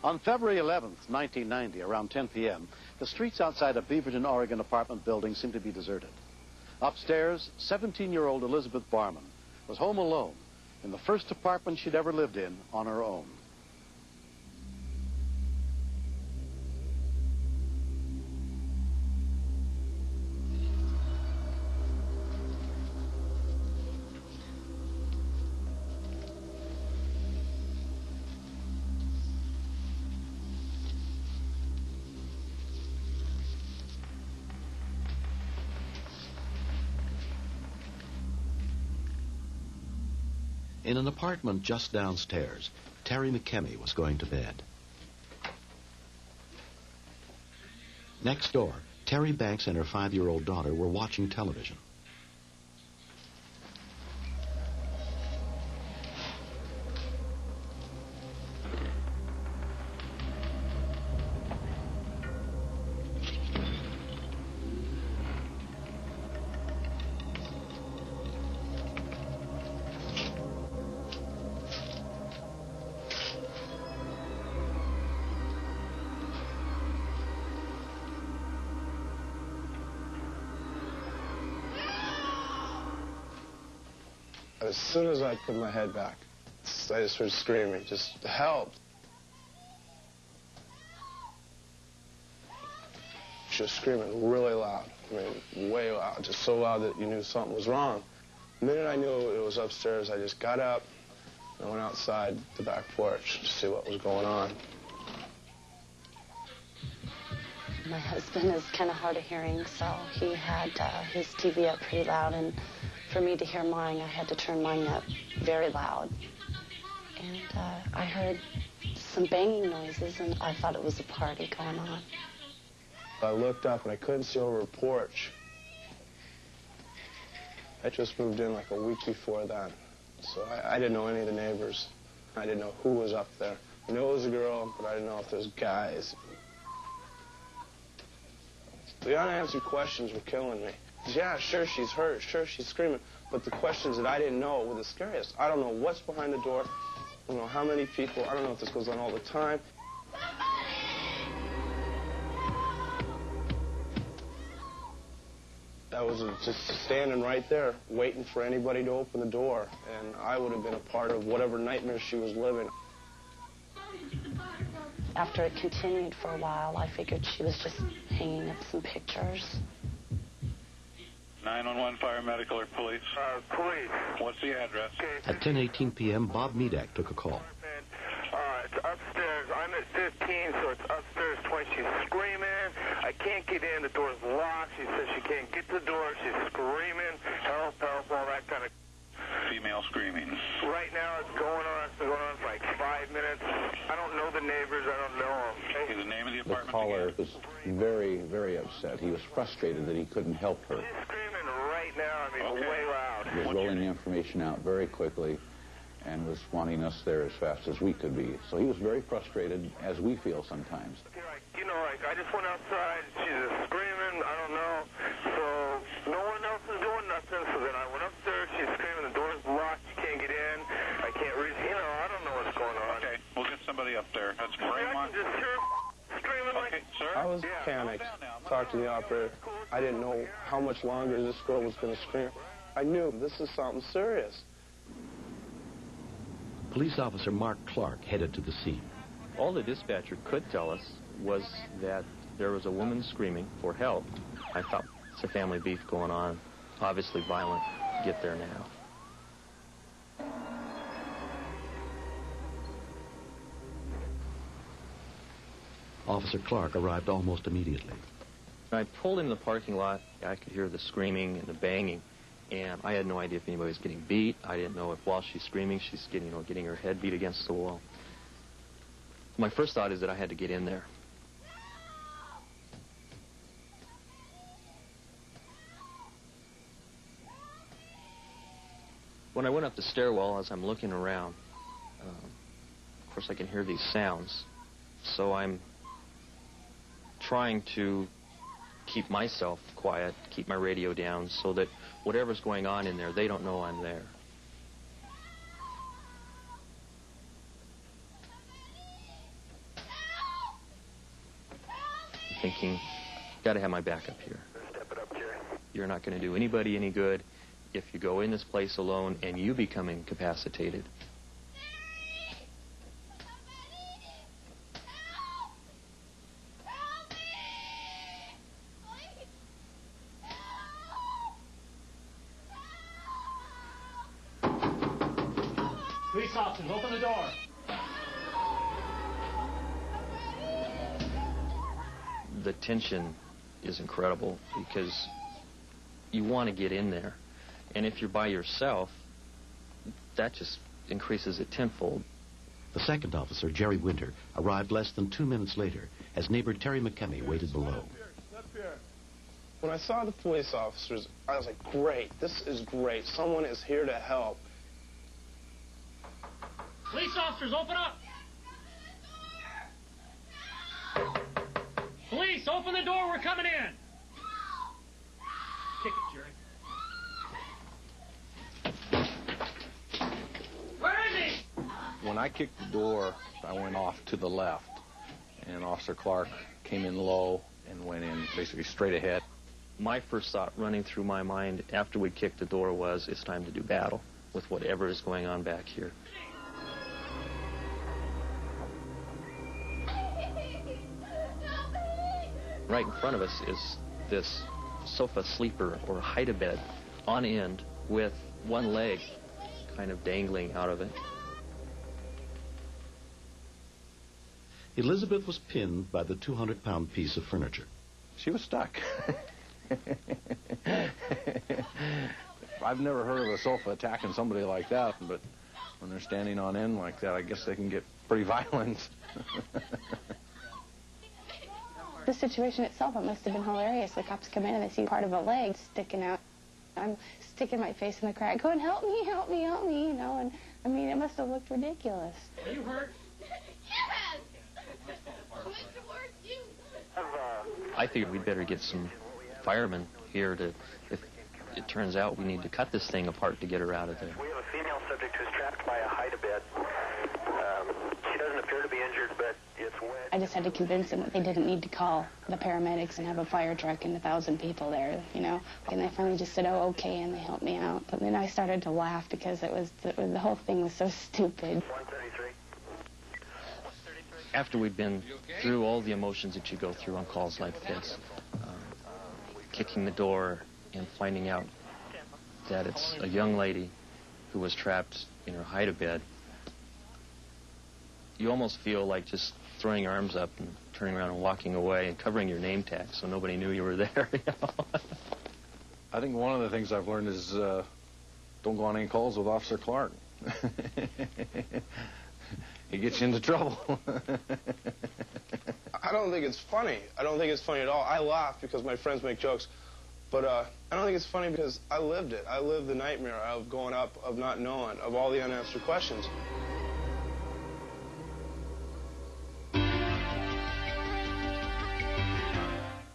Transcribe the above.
On February 11th, 1990, around 10 p.m., the streets outside a Beaverton, Oregon apartment building seemed to be deserted. Upstairs, 17-year-old Elizabeth Barman was home alone in the first apartment she'd ever lived in on her own. In an apartment just downstairs, Terry McKemmy was going to bed. Next door, Terry Banks and her 5-year-old daughter were watching television. As soon as I put my head back, I just started screaming, just help. She was screaming really loud, I mean, way loud, just so loud that you knew something was wrong. The minute I knew it was upstairs, I just got up and went outside the back porch to see what was going on. My husband is kind of hard of hearing, so he had his TV up pretty loud, and for me to hear mine, I had to turn mine up very loud. And I heard some banging noises, and I thought it was a party going on. I looked up, and I couldn't see over a porch. I just moved in like a week before that, so I didn't know any of the neighbors. I didn't know who was up there. I knew it was a girl, but I didn't know if there was guys. The unanswered questions were killing me. Yeah, sure, she's hurt. Sure, she's screaming. But the questions that I didn't know were the scariest. I don't know what's behind the door. I don't know how many people. I don't know if this goes on all the time. I was just standing right there, waiting for anybody to open the door. And I would have been a part of whatever nightmare she was living. After it continued for a while, I figured she was just hanging up some pictures. 911, fire, medical, or police? Police. What's the address? At 10:18 p.m., Bob Medak took a call. It's upstairs. I'm at 15, so it's upstairs twice. She's screaming. I can't get in. The door's locked. She says she can't get to the door. She's screaming. Help, help, all that kind of... Female screaming. Right now, it's going on. It's been going on for like 5 minutes. I don't know the neighbors. I don't know them. Okay, the name of the apartment? The caller was very, very upset. He was frustrated that he couldn't help her. She's screaming right now. I mean, way loud. He was rolling the information out very quickly and was wanting us there as fast as we could be. So he was very frustrated, as we feel sometimes. I just went outside. She's just screaming. I don't know. So no one else is doing nothing. So then I went upstairs. She's screaming. The door's locked. She can't get in. I can't reach. I don't know what's going on. Okay, we'll get somebody up there. That's great. I can just hear screaming okay, sir? I was panicked. Talked to the operator. I didn't know how much longer this girl was going to scream. I knew this is something serious. Police officer Mark Clark headed to the scene. All the dispatcher could tell us was that there was a woman screaming for help. I thought, it's a family beef going on, obviously violent. Get there now. Officer Clark arrived almost immediately. When I pulled in the parking lot, I could hear the screaming and the banging, and I had no idea if anybody was getting beat. I didn't know if while she's screaming, she's getting her head beat against the wall. My first thought is that I had to get in there. When I went up the stairwell, as I'm looking around, of course I can hear these sounds, so I'm trying to keep myself quiet, keep my radio down, so that whatever's going on in there, they don't know I'm there. thinking, got to have my backup here. Step it up, Jerry. You're not going to do anybody any good if you go in this place alone and you become incapacitated. Police officers, open the door. The tension is incredible because you want to get in there. And if you're by yourself, that just increases it tenfold. The second officer, Jerry Winter, arrived less than 2 minutes later as neighbor Terry McKemmy waited below. When I saw the police officers, I was like, great, this is great. Someone is here to help. Police officers, open up! Police, open the door, we're coming in! Kick it, Jerry. Where is he? When I kicked the door, I went off to the left, and Officer Clark came in low and went in basically straight ahead. My first thought running through my mind after we kicked the door was, it's time to do battle with whatever is going on back here. Right in front of us is this sofa sleeper or hide-a-bed on end with one leg kind of dangling out of it. Elizabeth was pinned by the 200-pound piece of furniture. She was stuck. I've never heard of a sofa attacking somebody like that, but when they're standing on end like that, I guess they can get pretty violent. The situation itself, it must have been hilarious. The cops come in and they see part of a leg sticking out. I'm sticking my face in the crack, going, help me, help me, help me, you know, and I mean, it must have looked ridiculous. Are you hurt? Yes! I figured we'd better get some firemen here to, if it turns out we need to cut this thing apart to get her out of there. We have a female subject who's trapped by a hide-a-bed. She doesn't appear to be injured, but it's wet. I just had to convince them that they didn't need to call the paramedics and have a fire truck and 1,000 people there, you know. And they finally just said, oh, okay, and they helped me out. But then I started to laugh because the whole thing was so stupid. 133. After we'd been through all the emotions that you go through on calls like this, kicking the door and finding out that it's a young lady who was trapped in her hide-a-bed, you almost feel like just throwing your arms up and turning around and walking away and covering your name tag so nobody knew you were there. You know? I think one of the things I've learned is don't go on any calls with Officer Clark. He gets you into trouble. I don't think it's funny. I don't think it's funny at all. I laugh because my friends make jokes. But I don't think it's funny because I lived it. I lived the nightmare of going up, of not knowing, of all the unanswered questions.